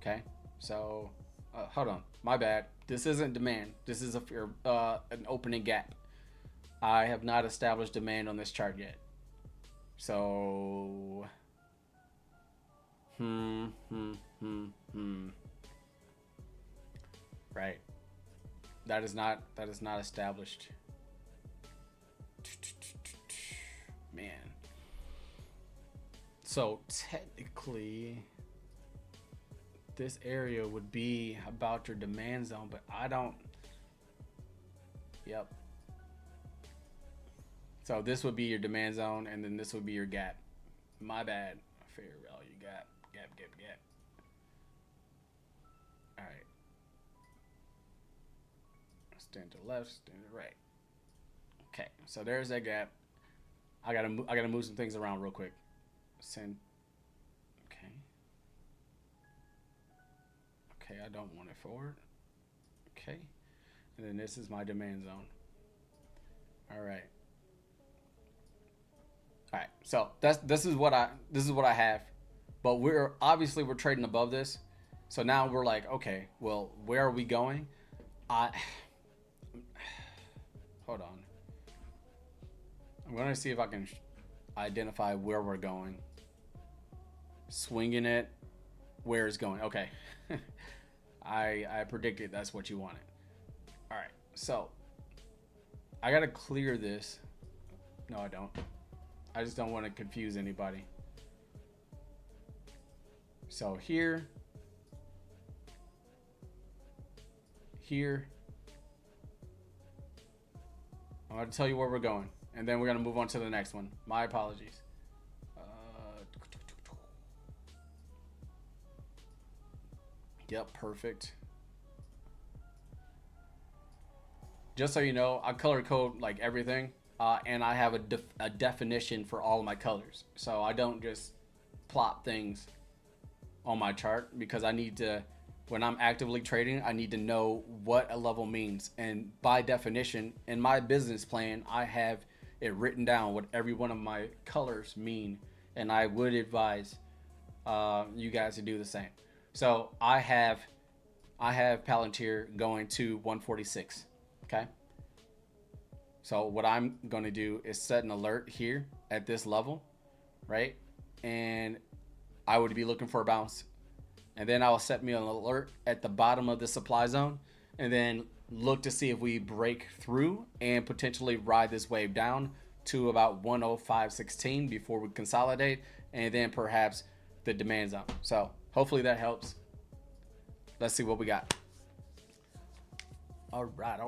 Okay, so hold on, my bad. This isn't demand. This is an opening gap. I have not established demand on this chart yet. So, right. That is not established. So technically, this area would be about your demand zone, but I don't. Yep. So this would be your demand zone, and then this would be your gap. My bad. Fair value gap. Gap. All right. Stand to the left, stand to the right. Okay, so there's that gap. I gotta move some things around real quick. Send. Okay. Okay, I don't want it forward. Okay, and then this is my demand zone. All right. All right. So this is what I have, but we're trading above this. So now we're like, okay, well, where are we going? Hold on. I'm gonna see if I can identify where we're going. Swinging it, where it's going. Okay. I predicted that's what you wanted. All right. So I gotta clear this. No, I don't. I just don't want to confuse anybody. So here. I'm going to tell you where we're going, and then we're going to move on to the next one. My apologies. Yep, perfect. Just so you know, I color code like everything, and I have a definition for all of my colors. So I don't just plop things on my chart, because I need to, when I'm actively trading, I need to know what a level means. And by definition, in my business plan, I have it written down what every one of my colors mean. And I would advise you guys to do the same. So I have Palantir going to 146. Okay. So what I'm going to do is set an alert here at this level, right? And I would be looking for a bounce. And then I will set me an alert at the bottom of the supply zone, and then look to see if we break through and potentially ride this wave down to about 105.16 before we consolidate, and then perhaps the demand zone. So hopefully that helps. Let's see what we got. All right.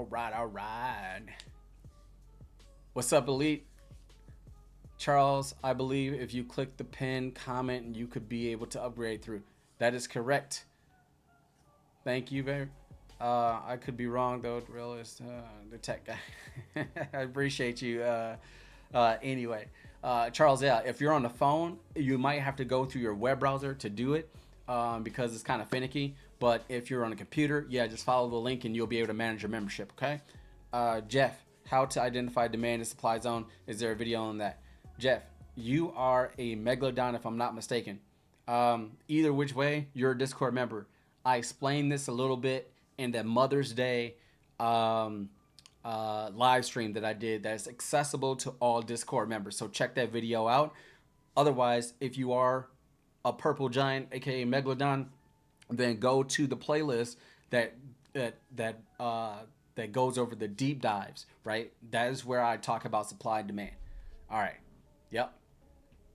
What's up, Elite? Charles, I believe if you click the pin comment, you could be able to upgrade through. That is correct. Thank you, babe. I could be wrong, though. Realist, the tech guy. I appreciate you. Anyway, Charles, yeah, if you're on the phone, you might have to go through your web browser to do it, because it's kind of finicky. But if you're on a computer, yeah, just follow the link and you'll be able to manage your membership, okay? Jeff, how to identify demand and supply zone. Is there a video on that? Jeff, you are a Megalodon, if I'm not mistaken. Either which way, you're a Discord member. I explained this a little bit in the Mother's Day live stream that I did that's accessible to all Discord members. So check that video out. Otherwise, if you are a purple giant, aka Megalodon, then go to the playlist that goes over the deep dives, right? That is where I talk about supply and demand. All right. Yep.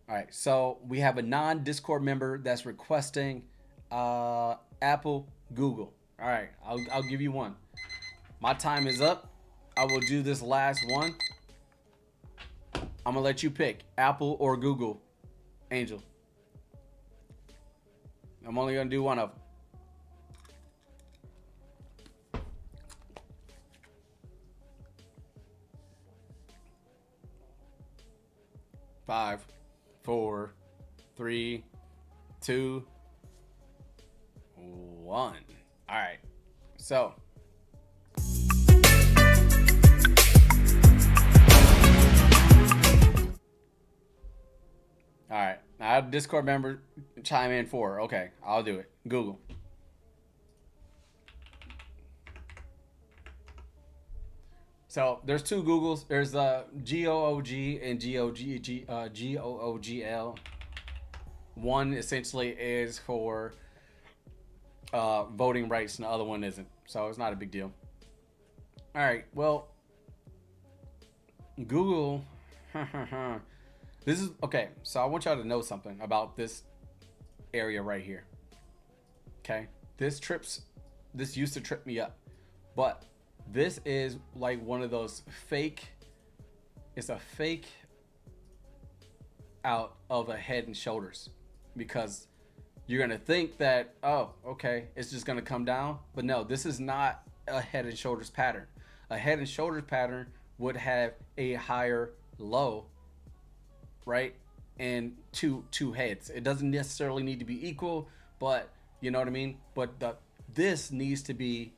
All right, so we have a non-Discord member that's requesting Apple, Google. All right, I'll give you one. My time is up. I will do this last one. I'm gonna let you pick Apple or Google, Angel. I'm only gonna do one of them. Five, 4, 3, 2, 1. All right. So all right. I have Discord member chime in for. Okay, I'll do it. Google. So there's two Googles. There's GOOG and GOOGL. One essentially is for voting rights, and the other one isn't. So it's not a big deal. All right. Well, Google. This is okay. So I want y'all to know something about this area right here. Okay, this used to trip me up, but this is like one of those fake. It's a fake out of a Head and Shoulders, because you're gonna think that, oh, okay, it's just gonna come down, but no, this is not a Head and Shoulders pattern. A Head and Shoulders pattern would have a higher low, right, and two heads. It doesn't necessarily need to be equal, but you know what I mean. But this needs to be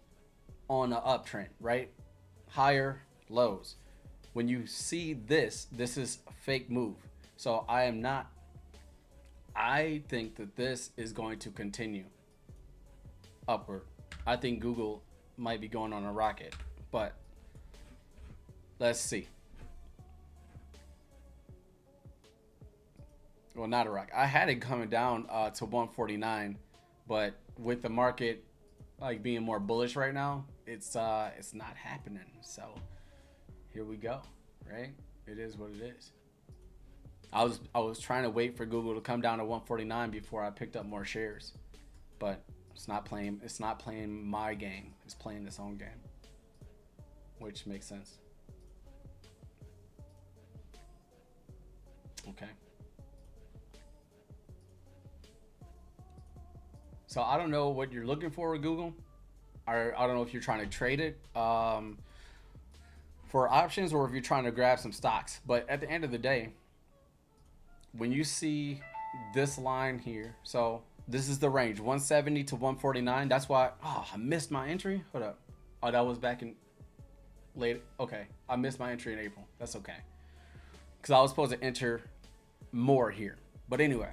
on an uptrend, right? Higher lows. When you see this is a fake move. So I think that this is going to continue upward. I think Google might be going on a rocket, but let's see. Well, not a rocket. I had it coming down to 149, but with the market like being more bullish right now, it's not happening. So here we go, right? It is what it is. I was trying to wait for Google to come down to 149 before I picked up more shares, but it's not playing my game. It's playing its own game, which makes sense. Okay. So I don't know what you're looking for with Google. I don't know if you're trying to trade it for options, or if you're trying to grab some stocks. But at the end of the day, when you see this line here, so this is the range, 170 to 149. That's why, oh, I missed my entry. Hold up. Oh, that was back in late. Okay, I missed my entry in April. That's okay, because I was supposed to enter more here. But anyway,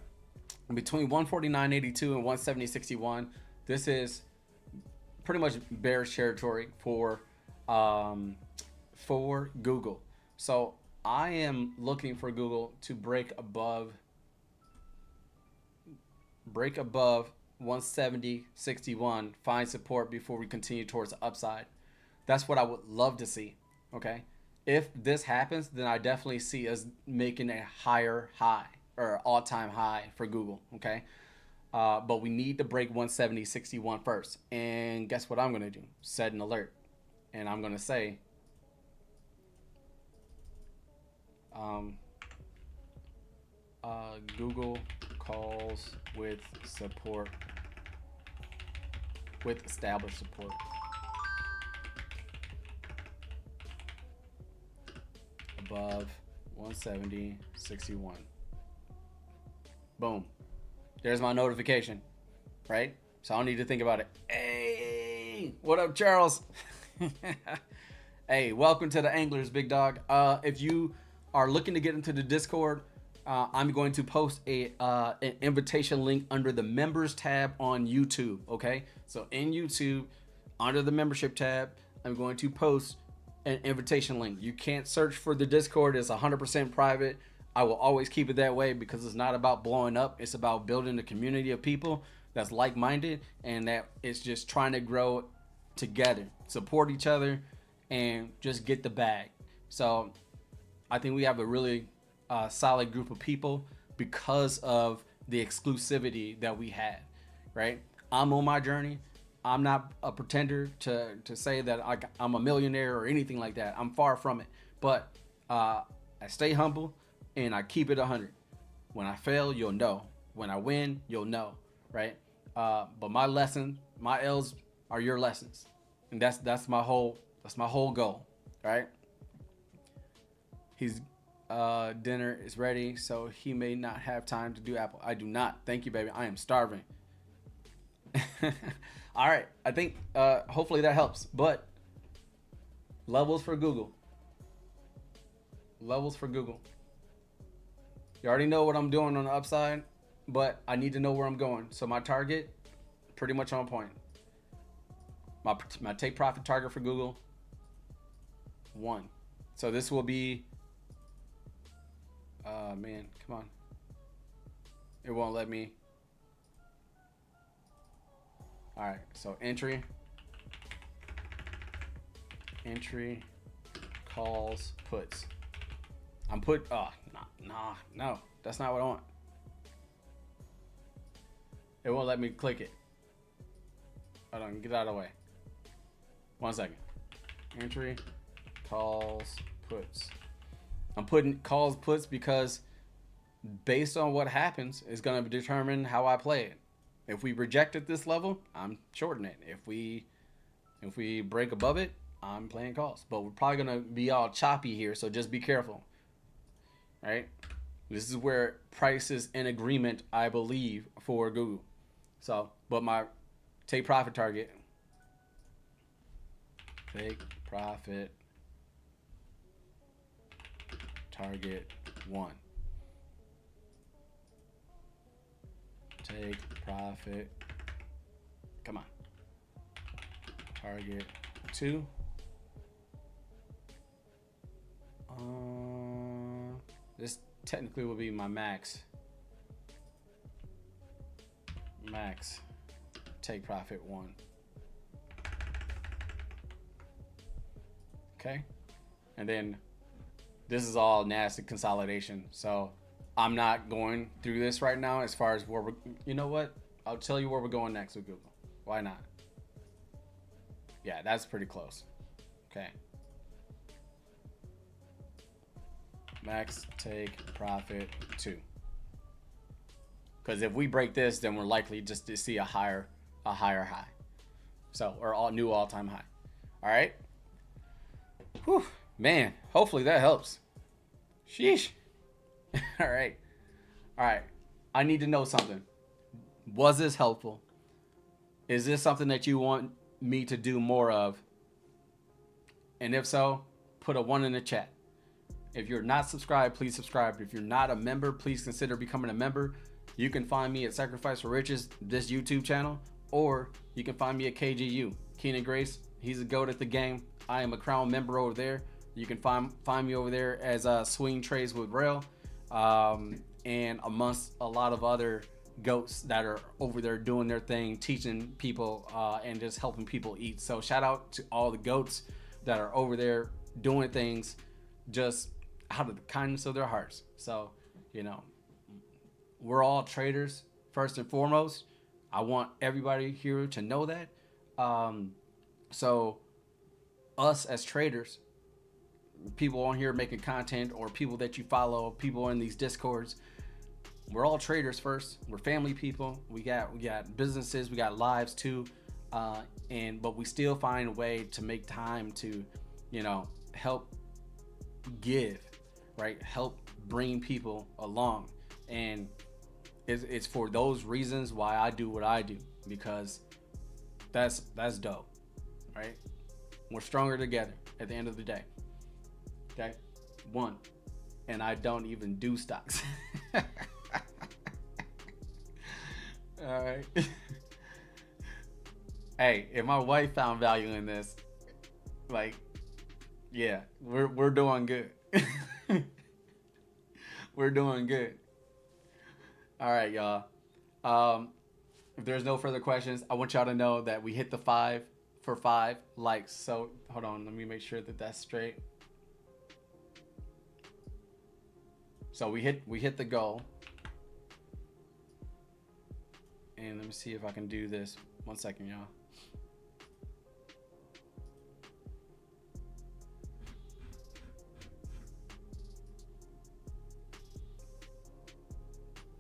between 149.82 and 170.61, this is pretty much bearish territory for Google. So I am looking for Google to break above 170.61, find support before we continue towards the upside. That's what I would love to see. Okay, if this happens, then I definitely see us making a higher high, or all-time high for Google. Okay, but we need to break 170.61 first. And guess what I'm gonna do? Set an alert, and I'm gonna say Google calls with support, with established support. Above 170.61. Boom. There's my notification, right? So I don't need to think about it. Hey, what up, Charles? Hey, welcome to the Anglers, big dog. If you are looking to get into the Discord, I'm going to post an invitation link under the members tab on YouTube. Okay, so in YouTube, under the membership tab, I'm going to post an invitation link. You can't search for the Discord. It's 100% private. I will always keep it that way, because it's not about blowing up. It's about building a community of people that's like-minded, and that it's just trying to grow together, support each other, and just get the bag. So I think we have a really solid group of people because of the exclusivity that we had, right? I'm on my journey. I'm not a pretender to say that I'm a millionaire or anything like that. I'm far from it. But I stay humble, and I keep it 100. When I fail, you'll know. When I win, you'll know, right? But my lesson, my L's are your lessons, and that's my whole goal, right? His dinner is ready, so he may not have time to do Apple. I do not. Thank you, baby. I am starving. All right. I think hopefully that helps. But levels for Google. Levels for Google. You already know what I'm doing on the upside, but I need to know where I'm going. So my target, pretty much on point. My take profit target for Google, 1. So this will be, man, come on. It won't let me. All right, so entry, calls, puts. Oh, no. That's not what I want. It won't let me click it. Hold on, get out of the way. 1 second. Entry, calls, puts. I'm putting calls, puts because based on what happens is going to determine how I play it. If we reject at this level, I'm shorting it. If we break above it, I'm playing calls. But we're probably going to be all choppy here, so just be careful. Right? This is where price is in agreement, I believe, for Google. So, but my take profit target. Take profit target 1. Take profit. Come on. Target 2. This technically will be my max. Max. Take profit 1. Okay. And then this is all nasty consolidation. So I'm not going through this right now as far as where we're, you know what? I'll tell you where we're going next with Google. Why not? Yeah, that's pretty close. Okay. Max take profit 2. Because if we break this, then we're likely just to see a higher high. So, or new all-time high. All right. Whew, man, hopefully that helps. Sheesh. All right. I need to know something. Was this helpful? Is this something that you want me to do more of? And if so, put a 1 in the chat. If you're not subscribed, please subscribe. If you're not a member, please consider becoming a member. You can find me at Sacrifice for Riches, this YouTube channel, or you can find me at KGU, Keenan Grace. He's a GOAT at the game. I am a Crown member over there. You can find me over there as Swing Trades with Rail, and amongst a lot of other GOATs that are over there doing their thing, teaching people and just helping people eat. So shout out to all the GOATs that are over there doing things just out of the kindness of their hearts. So, you know, we're all traders first and foremost. I want everybody here to know that. So us as traders, people on here making content, or people that you follow, people in these discords, we're all traders first. We're family people. We got businesses, we got lives too. But we still find a way to make time to, you know, help give, right? Help bring people along. And it's for those reasons why I do what I do, because that's dope, right? We're stronger together at the end of the day. Okay? 1. And I don't even do stocks. All right. Hey, if my wife found value in this, like, yeah, we're doing good. We're doing good. All right, y'all. If there's no further questions, I want y'all to know that we hit the 5 for 5 likes. So hold on, let me make sure that that's straight. So we hit the goal. And let me see if I can do this. 1 second, y'all.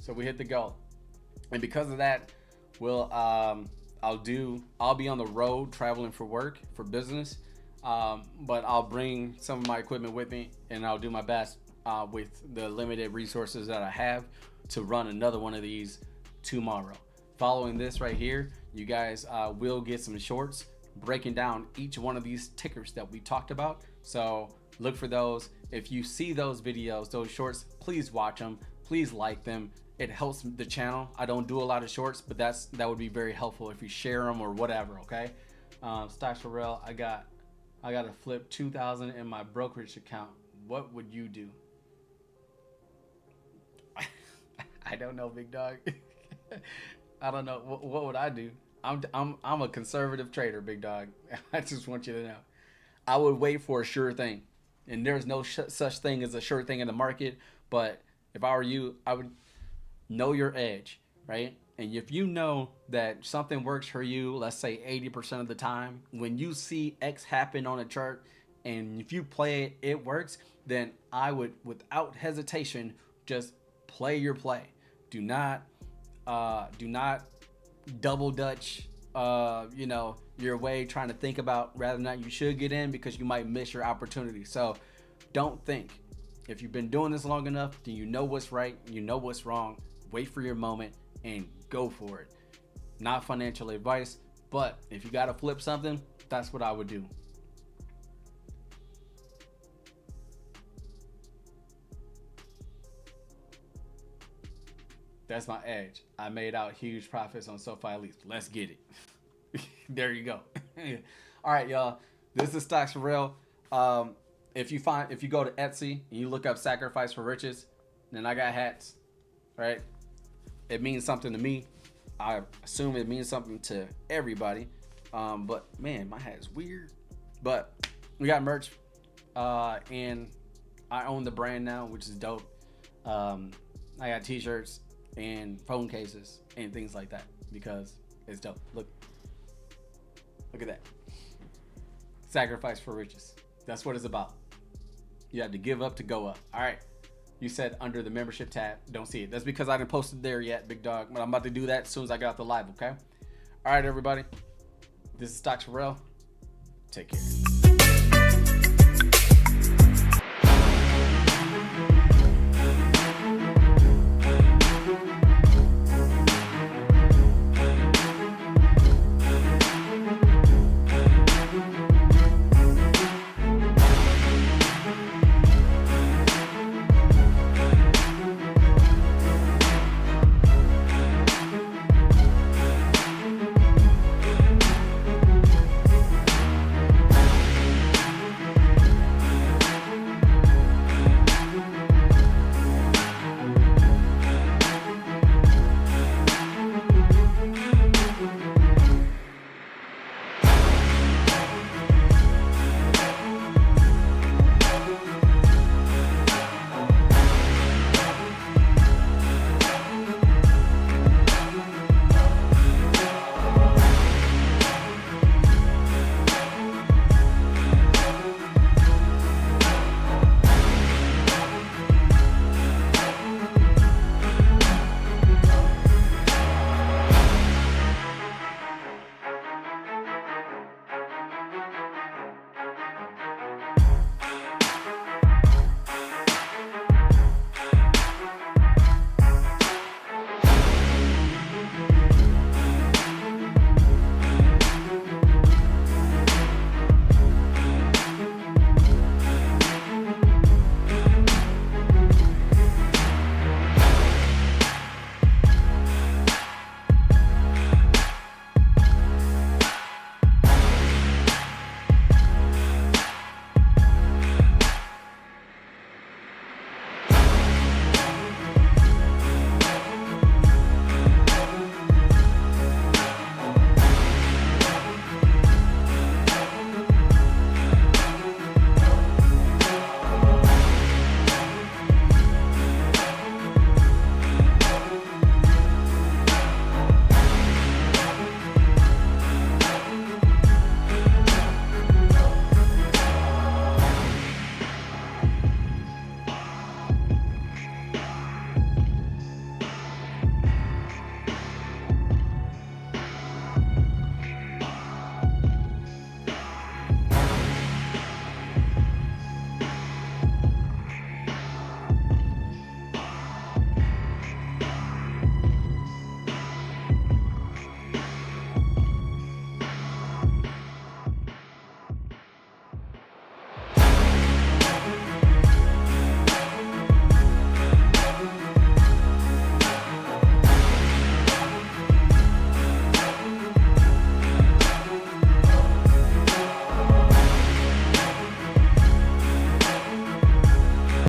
So we hit the goal. And because of that, I'll be on the road traveling for work, for business. But I'll bring some of my equipment with me, and I'll do my best with the limited resources that I have to run another one of these tomorrow. Following this right here, you guys will get some shorts breaking down each one of these tickers that we talked about. So look for those. If you see those videos, those shorts, please watch them. Please like them. It helps the channel. I don't do a lot of shorts, but that would be very helpful if you share them or whatever. Okay. Stocks for real. I got to flip 2,000 in my brokerage account. What would you do? I don't know, big dog. I don't know. What would I do? I'm a conservative trader, big dog. I just want you to know. I would wait for a sure thing. and there's no such thing as a sure thing in the market. But if I were you, I would know your edge, right? And if you know that something works for you, let's say 80% of the time, when you see X happen on a chart, and if you play it, it works, then I would, without hesitation, just play your play. Do not double dutch, your way, trying to think about whether or not you should get in, because you might miss your opportunity. So don't think. If you've been doing this long enough, then you know what's right, you know what's wrong. Wait for your moment and go for it. Not financial advice, but if you got to flip something, that's what I would do. That's my edge. I made out huge profits on SoFi Elite. Let's get it. There you go. All right, y'all. This is Stocks for Real. If you go to Etsy and you look up Sacrifice for Riches, then I got hats, right? It means something to me. I assume it means something to everybody. But man, my hat is weird. But we got merch, and I own the brand now, which is dope. I got t-shirts and phone cases and things like that because it's dope. Look at that. Sacrifice for riches. That's what it's about. You have to give up to go up. All right. You said under the membership tab. Don't see it. That's because I didn't post it there yet, big dog. But I'm about to do that as soon as I get off the live, okay? All right, everybody. This is Stocks for Real. Take care.